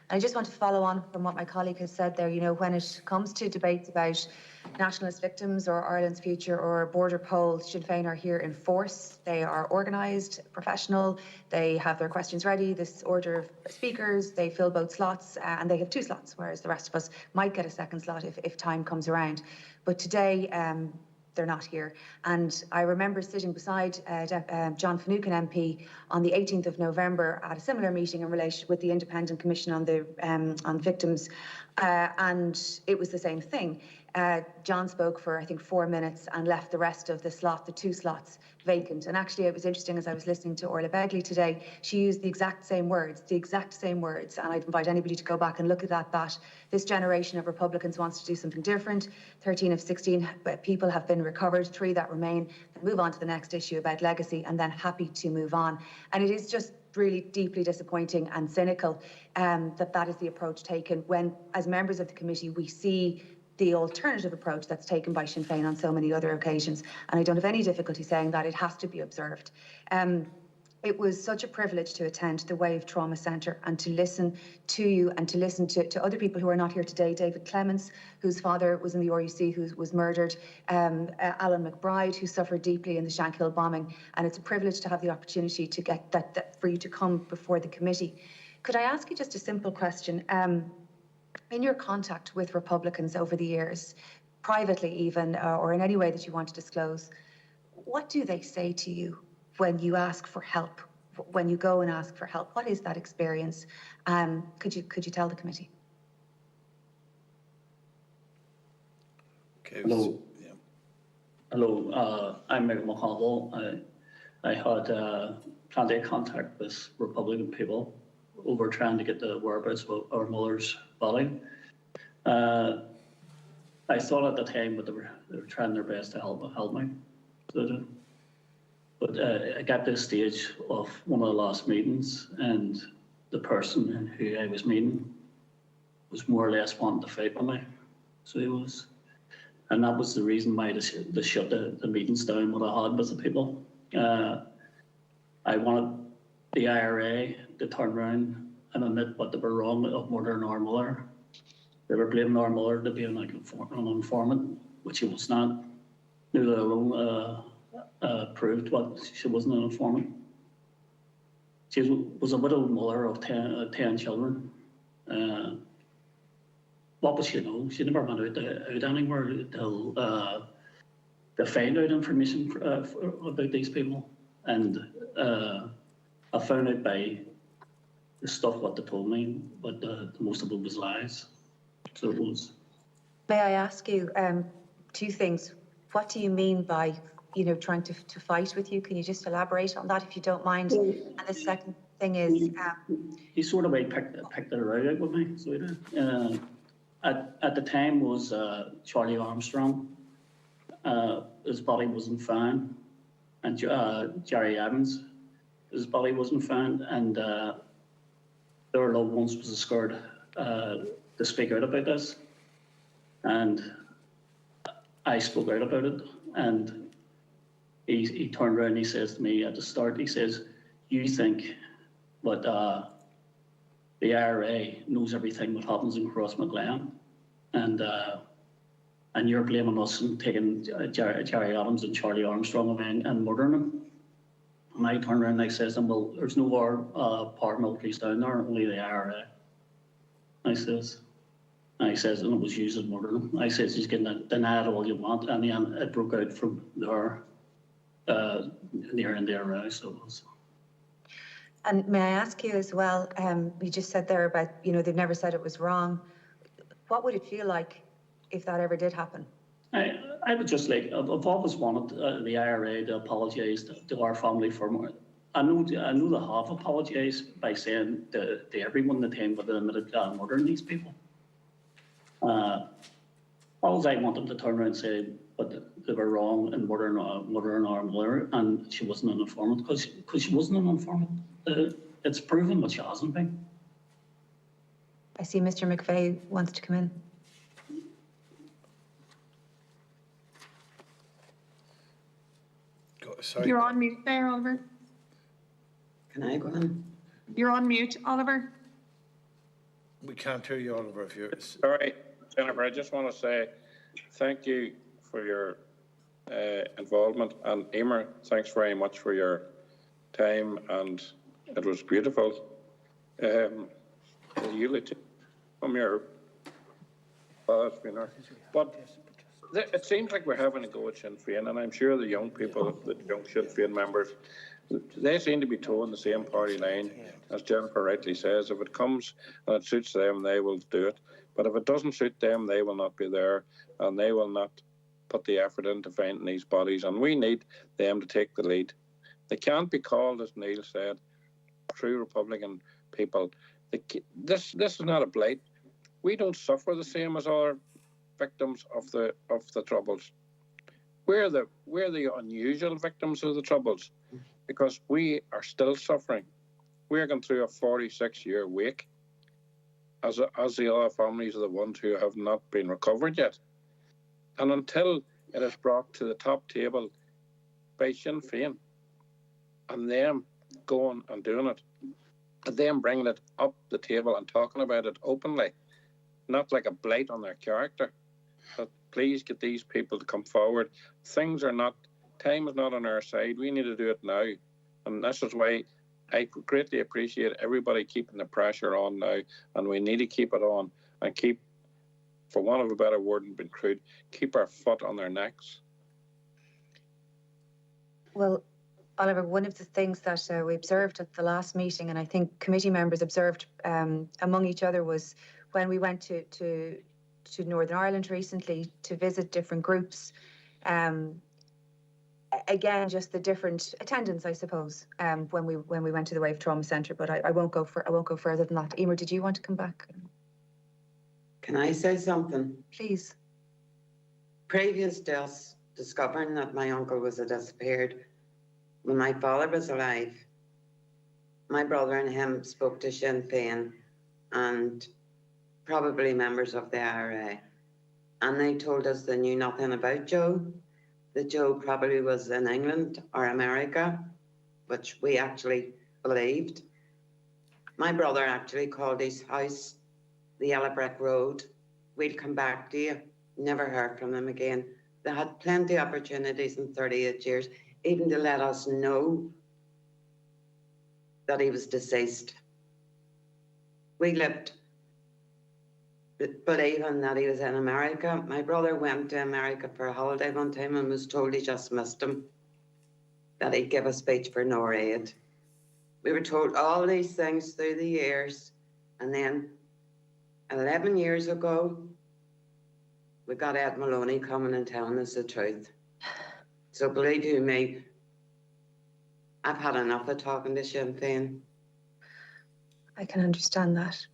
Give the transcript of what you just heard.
I just want to follow on from what my colleague has said there. You know, when it comes to debates about nationalist victims or Ireland's future or border polls, Sinn Féin are here in force. They are organised, professional. They have their questions ready, this order of speakers. They fill both slots and they have 2 slots, whereas the rest of us might get a second slot if time comes around. But today, they're not here. And I remember sitting beside John Finucane MP on the 18th of November at a similar meeting in relation with the Independent Commission on Victims, and it was the same thing. John spoke for, I think, 4 minutes and left the rest of the 2 slots vacant. And actually, it was interesting as I was listening to Orla Begley today, she used the exact same words. And I'd invite anybody to go back and look at that this generation of Republicans wants to do something different. 13 of 16 people have been recovered, 3 that remain, and move on to the next issue about legacy, and then happy to move on. And it is just really deeply disappointing and cynical that is the approach taken when, as members of the committee, we see the alternative approach that's taken by Sinn Féin on so many other occasions. And I don't have any difficulty saying that it has to be observed. It was such a privilege to attend the Wave Trauma Centre and to listen to you and to listen to other people who are not here today. David Clements, whose father was in the RUC, who was murdered. Alan McBride, who suffered deeply in the Shankill bombing. And it's a privilege to have the opportunity to get that for you to come before the committee. Could I ask you just a simple question? In your contact with Republicans over the years, privately even, or in any way that you want to disclose, what do they say to you when you ask for help, when you go and ask for help? What is that experience? Could you tell the committee? Okay. Hello. Yeah. Hello, I'm Michael McConville. I had plenty of contact with Republican people over trying to get the whereabouts of our mother's body. I thought at the time that they were trying their best to help me. But I got to the stage of one of the last meetings, and the person who I was meeting was more or less wanting to fight with me. So he was. And that was the reason why they shut the meetings down what I had with the people. I wanted the IRA to turn around and admit what they were wrong of murdering our mother. They were blaming our mother to being like an informant, which she was not. Neither alone proved what she wasn't an informant. She was a widowed mother of 10 children. What would she know? She never went out anywhere until they found out information about these people. And I found out by the stuff what they told me, but most of it was lies. So it was. May I ask you 2 things? What do you mean by, trying to fight with you? Can you just elaborate on that if you don't mind? And the second thing is... He sort of picked it right out with me. So he did. At the time was Charlie Armstrong. His body wasn't found. And Jerry Evans, his body wasn't found. And their loved ones was scared to speak out about this. And I spoke out about it. And he turned around and he says to me at the start, he says, you think that the IRA knows everything that happens in Crossmaglen, and you're blaming us and taking Jerry Adams and Charlie Armstrong away and murdering them. And I turned around and I says to him, well, there's no paramilitaries down there, only the IRA. I says, and it was used as murdering them. I says, you can deny it all you want, and then it broke out from there, near and there around, so it was. And may I ask you as well, you just said there about, they've never said it was wrong. What would it feel like if that ever did happen? I would just like, I've always wanted the IRA to apologise to our family for more. I know they have apologised by saying to everyone the time that they admitted murdering these people. All I want them to turn around and say, but they were wrong in murdering our mother, and she wasn't an informant, because she wasn't an informant. It's proven that she hasn't been. I see Mr. McVeigh wants to come in. Sorry. You're on mute there, Oliver. Can I go on? You're on mute, Oliver. We can't hear you, Oliver, if you're... Sorry, Jennifer, I just want to say thank you for your involvement, and Emer, thanks very much for your time, and it was beautiful. Eulogy from your past, but it seems like we're having a go at Sinn Féin, and I'm sure the young people, the young Sinn Féin members, they seem to be towing the same party line, as Jennifer rightly says. If it comes and it suits them, they will do it. But if it doesn't suit them, they will not be there, and they will not put the effort into finding these bodies. And we need them to take the lead. They can't be called, as Neil said, true Republican people. This is not a blight. We don't suffer the same as other victims of the Troubles. We're the unusual victims of the Troubles, because we are still suffering. We're going through a 46-year wake, as the other families are the ones who have not been recovered yet. And until it is brought to the top table by Sinn Féin, and them going and doing it, and them bringing it up the table and talking about it openly, not like a blight on their character, but please get these people to come forward. Time is not on our side. We need to do it now. And this is why I greatly appreciate everybody keeping the pressure on now, and we need to keep it on and keep, for want of a better word and being crude, keep our foot on their necks. Well, Oliver, one of the things that we observed at the last meeting, and I think committee members observed among each other, was when we went to Northern Ireland recently to visit different groups. Again, just the different attendance, I suppose, when we went to the Wave Trauma Centre. But I won't go further than that. Emer, did you want to come back? Can I say something? Please. Previous to us discovering that my uncle was disappeared, when my father was alive, my brother and him spoke to Sinn Féin and probably members of the IRA, and they told us they knew nothing about Joe, that Joe probably was in England or America, which we actually believed. My brother actually called his house the Yellow Brick Road. We'll come back to you. Never heard from them again. They had plenty of opportunities in 38 years, even to let us know that he was deceased. We lived believing that he was in America. My brother went to America for a holiday one time and was told he just missed him, that he'd give a speech for NORAID. We were told all these things through the years, and then 11 years ago, we got Ed Maloney coming and telling us the truth. So believe you me, I've had enough of talking to Sinn Féin. I can understand that.